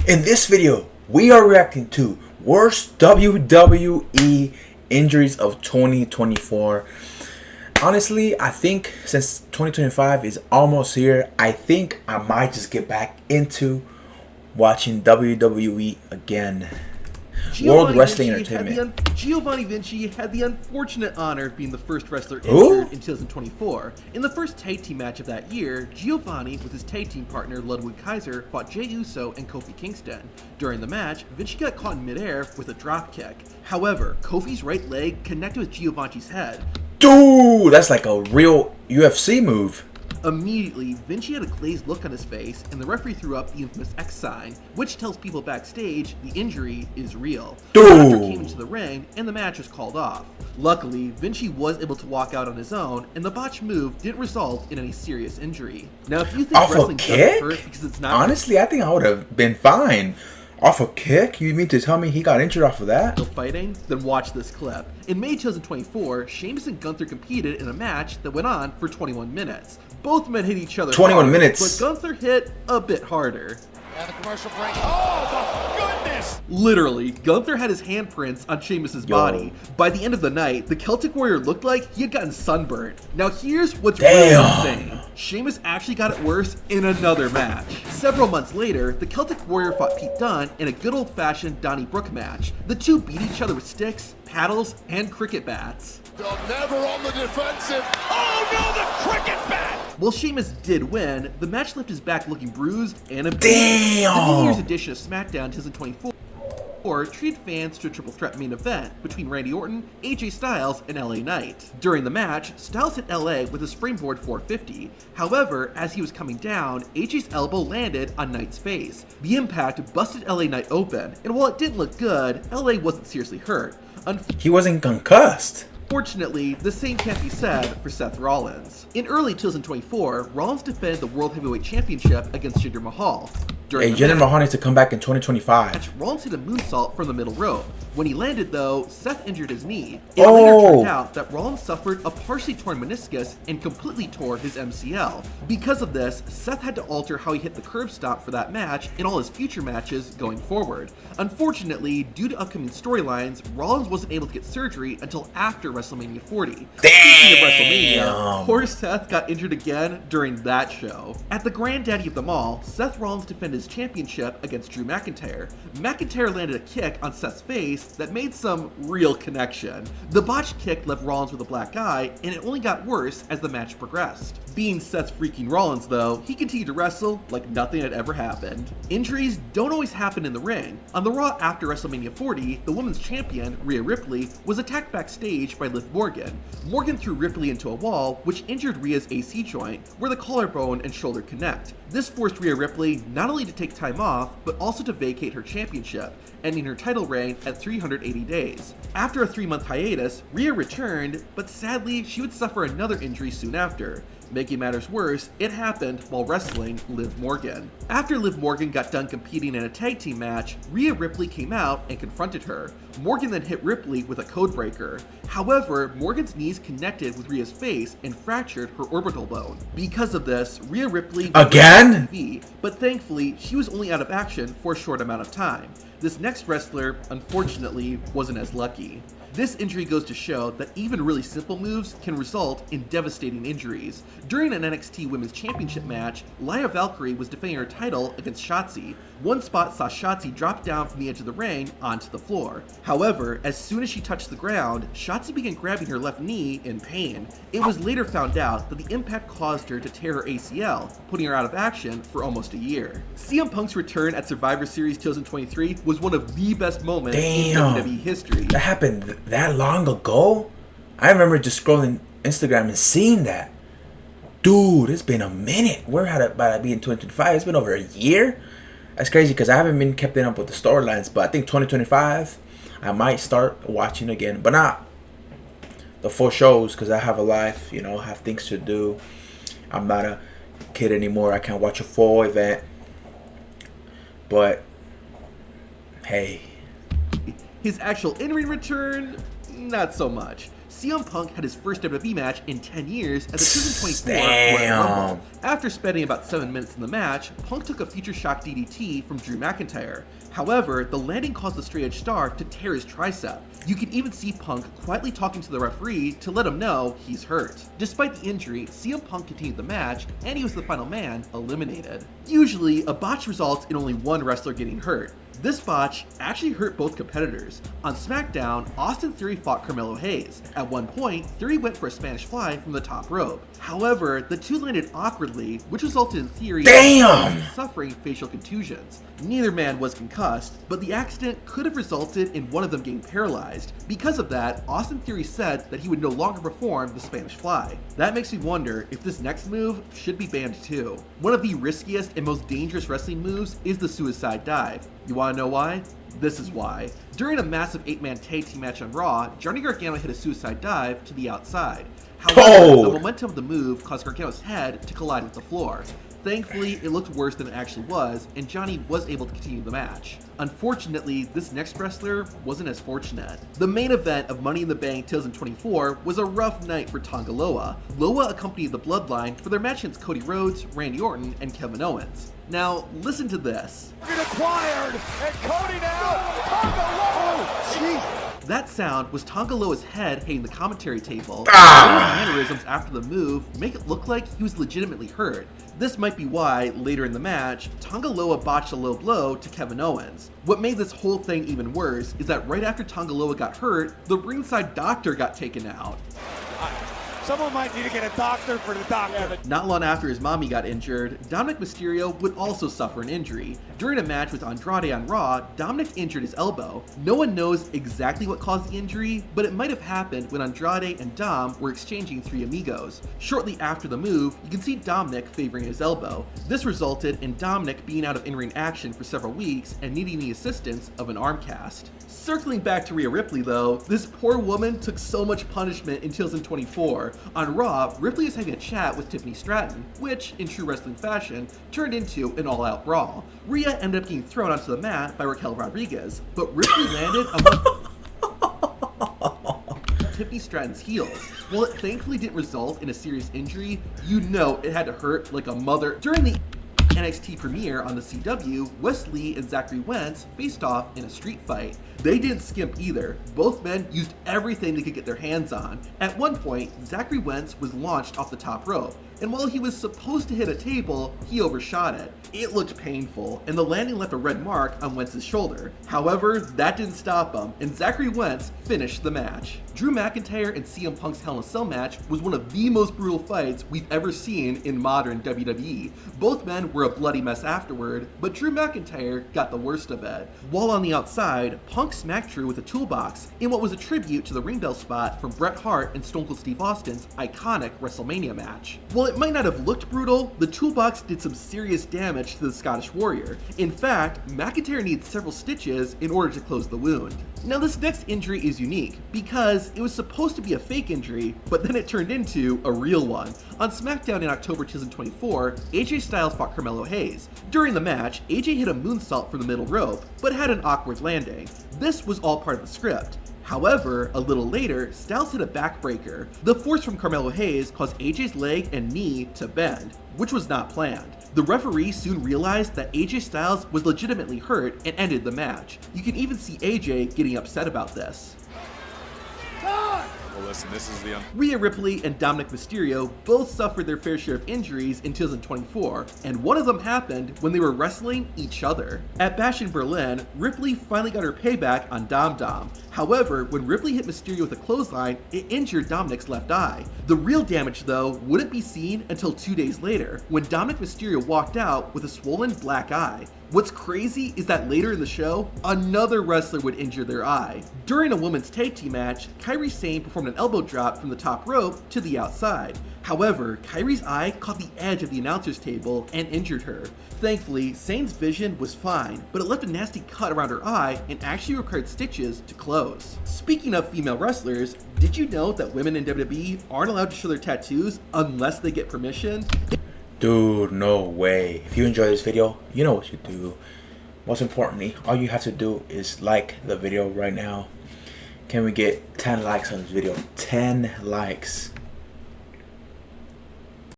In this video, we are reacting to worst WWE injuries of 2024. Honestly, I think since 2025 is almost here, I think I might just get back into watching WWE again. World Wrestling Entertainment. Giovanni Vinci had the unfortunate honor of being the first wrestler injured in 2024. In the first tag team match of that year, Giovanni with his tag team partner Ludwig Kaiser fought Jey Uso and Kofi Kingston. During the match, Vinci got caught in midair with a drop kick. However, Kofi's right leg connected with Giovanni's head. Dude, that's like a real UFC move. Immediately, Vinci had a glazed look on his face, and the referee threw up the infamous X sign, which tells people backstage the injury is real. The doctor came into the ring, and the match was called off. Luckily, Vinci was able to walk out on his own, and the botched move didn't result in any serious injury. Now, if you think wrestling doesn't hurt because it's not... Honestly, I think I would have been fine. Off a kick? You mean to tell me he got injured off of that? Still fighting? Then watch this clip. In May 2024, Sheamus and Gunther competed in a match that went on for 21 minutes. Both men hit each other 21 hard, minutes. but Gunther hit a bit harder. And the commercial break. Oh, my goodness! Literally, Gunther had his handprints on Sheamus' body. By the end of the night, the Celtic Warrior looked like he had gotten sunburned. Now here's what's really insane. Sheamus actually got it worse in another match. Several months later, the Celtic Warrior fought Pete Dunne in a good old-fashioned Donnybrook match. The two beat each other with sticks, paddles, and cricket bats. They're never on the defensive. Oh no, the cricket bat! While Sheamus did win, the match left his back looking bruised and abused. Damn! The New Year's edition of SmackDown 2024 treated fans to a triple threat main event between Randy Orton, AJ Styles, and LA Knight. During the match, Styles hit LA with a springboard 450. However, as he was coming down, AJ's elbow landed on Knight's face. The impact busted LA Knight open, and while it didn't look good, LA wasn't seriously hurt. He wasn't concussed. Fortunately, the same can't be said for Seth Rollins. In early 2024, Rollins defended the World Heavyweight Championship against Jinder Mahal. Hey, Jinder Mahal needs to come back in 2025. Rollins hit a moonsault from the middle rope. When he landed, though, Seth injured his knee. It later turned out that Rollins suffered a partially torn meniscus and completely tore his MCL. Because of this, Seth had to alter how he hit the curb stomp for that match and all his future matches going forward. Unfortunately, due to upcoming storylines, Rollins wasn't able to get surgery until after WrestleMania 40. Damn! Speaking of WrestleMania, poor Seth got injured again during that show. At the granddaddy of them all, Seth Rollins defended his championship against Drew McIntyre. McIntyre landed a kick on Seth's face that made some real connection. The botched kick left Rollins with a black eye, and it only got worse as the match progressed. Being Seth's freaking Rollins, though, he continued to wrestle like nothing had ever happened. Injuries don't always happen in the ring. On the Raw after WrestleMania 40, the women's champion, Rhea Ripley, was attacked backstage by Liv Morgan. Morgan threw Ripley into a wall, which injured Rhea's AC joint, where the collarbone and shoulder connect. This forced Rhea Ripley not only to take time off, but also to vacate her championship, ending her title reign at 380 days. After a 3-month hiatus, Rhea returned, but sadly, she would suffer another injury soon after. Making matters worse, it happened while wrestling Liv Morgan. After Liv Morgan got done competing in a tag team match, Rhea Ripley came out and confronted her. Morgan then hit Ripley with a codebreaker. However, Morgan's knees connected with Rhea's face and fractured her orbital bone. Because of this, Rhea Ripley again? TV, but thankfully, she was only out of action for a short amount of time. This next wrestler, unfortunately, wasn't as lucky. This injury goes to show that even really simple moves can result in devastating injuries. During an NXT Women's Championship match, Laya Valkyrie was defending her title against Shotzi. One spot saw Shotzi drop down from the edge of the ring onto the floor. However, as soon as she touched the ground, Shotzi began grabbing her left knee in pain. It was later found out that the impact caused her to tear her ACL, putting her out of action for almost a year. CM Punk's return at Survivor Series 2023 was one of the best moments in WWE history. That happened that long ago? I remember just scrolling Instagram and seeing that. Dude, it's been a minute. We're about to be in 2025. It's been over a year. That's crazy because I haven't been keeping up with the storylines. But I think 2025, I might start watching again. But not the full shows because I have a life, you know, I have things to do. I'm not a kid anymore. I can't watch a full event. But, hey. His actual in-ring return, not so much. CM Punk had his first WWE match in 10 years at the 2024 Royal Rumble. After spending about 7 minutes in the match, Punk took a Future Shock DDT from Drew McIntyre. However, the landing caused the straight edge star to tear his tricep. You can even see Punk quietly talking to the referee to let him know he's hurt. Despite the injury, CM Punk continued the match, and he was the final man eliminated. Usually, a botch results in only one wrestler getting hurt. This botch actually hurt both competitors. On SmackDown, Austin Theory fought Carmelo Hayes. At one point, Theory went for a Spanish fly from the top rope. However, the two landed awkwardly, which resulted in Theory suffering facial contusions. Neither man was concussed, but the accident could have resulted in one of them getting paralyzed. Because of that, Austin Theory said that he would no longer perform the Spanish fly. That makes me wonder if this next move should be banned too. One of the riskiest and most dangerous wrestling moves is the suicide dive. You wanna know why? This is why. During a massive 8-man tag team match on Raw, Johnny Gargano hit a suicide dive to the outside. However, the momentum of the move caused Gargano's head to collide with the floor. Thankfully, it looked worse than it actually was, and Johnny was able to continue the match. Unfortunately, this next wrestler wasn't as fortunate. The main event of Money in the Bank 2024 was a rough night for Tonga Loa. Loa accompanied the Bloodline for their match against Cody Rhodes, Randy Orton, and Kevin Owens. Now, listen to this. Acquired, and Cody now, Tonga Loa! Jeez. That sound was Tonga Loa's head hitting the commentary table. His mannerisms after the move make it look like he was legitimately hurt. This might be why, later in the match, Tonga Loa botched a low blow to Kevin Owens. What made this whole thing even worse is that right after Tonga Loa got hurt, the ringside doctor got taken out. Someone might need to get a doctor for the doctor. Not long after his mommy got injured, Dominic Mysterio would also suffer an injury. During a match with Andrade on Raw, Dominic injured his elbow. No one knows exactly what caused the injury, but it might have happened when Andrade and Dom were exchanging Three Amigos. Shortly after the move, you can see Dominic favoring his elbow. This resulted in Dominic being out of in-ring action for several weeks and needing the assistance of an arm cast. Circling back to Rhea Ripley though, this poor woman took so much punishment in 2024. On Raw, Ripley is having a chat with Tiffany Stratton, which, in true wrestling fashion, turned into an all-out brawl. Rhea ended up getting thrown onto the mat by Raquel Rodriguez, but Ripley landed on Tiffany Stratton's heels. While it thankfully didn't result in a serious injury, you know it had to hurt like a mother. During the NXT premiere on the CW, Wes Lee and Zachary Wentz faced off in a street fight. They didn't skimp either. Both men used everything they could get their hands on. At one point, Zachary Wentz was launched off the top rope, and while he was supposed to hit a table, he overshot it. It looked painful, and the landing left a red mark on Wentz's shoulder. However, that didn't stop him, and Zachary Wentz finished the match. Drew McIntyre and CM Punk's Hell in a Cell match was one of the most brutal fights we've ever seen in modern WWE. Both men were a bloody mess afterward, but Drew McIntyre got the worst of it. While on the outside, Punk smacked Drew with a toolbox in what was a tribute to the ring bell spot from Bret Hart and Stone Cold Steve Austin's iconic WrestleMania match. While it might not have looked brutal, the toolbox did some serious damage to the Scottish Warrior. In fact, McIntyre needed several stitches in order to close the wound. Now this next injury is unique because it was supposed to be a fake injury, but then it turned into a real one. On SmackDown in October 2024, AJ Styles fought Carmelo Hayes. During the match, AJ hit a moonsault from the middle rope, but had an awkward landing. This was all part of the script. However, a little later, Styles hit a backbreaker. The force from Carmelo Hayes caused AJ's leg and knee to bend, which was not planned. The referee soon realized that AJ Styles was legitimately hurt and ended the match. You can even see AJ getting upset about this. Well, listen, this is the Rhea Ripley and Dominic Mysterio both suffered their fair share of injuries in 2024, and one of them happened when they were wrestling each other. At Bash in Berlin, Ripley finally got her payback on Dom Dom. However, when Ripley hit Mysterio with a clothesline, it injured Dominic's left eye. The real damage, though, wouldn't be seen until 2 days later, when Dominic Mysterio walked out with a swollen black eye. What's crazy is that later in the show, another wrestler would injure their eye. During a women's tag team match, Kairi Sane performed an elbow drop from the top rope to the outside. However, Kairi's eye caught the edge of the announcer's table and injured her. Thankfully, Sane's vision was fine, but it left a nasty cut around her eye and actually required stitches to close. Speaking of female wrestlers, did you know that women in WWE aren't allowed to show their tattoos unless they get permission? Dude, no way. If you enjoy this video, you know what you do. Most importantly, all you have to do is like the video right now. Can we get 10 likes on this video? 10 likes.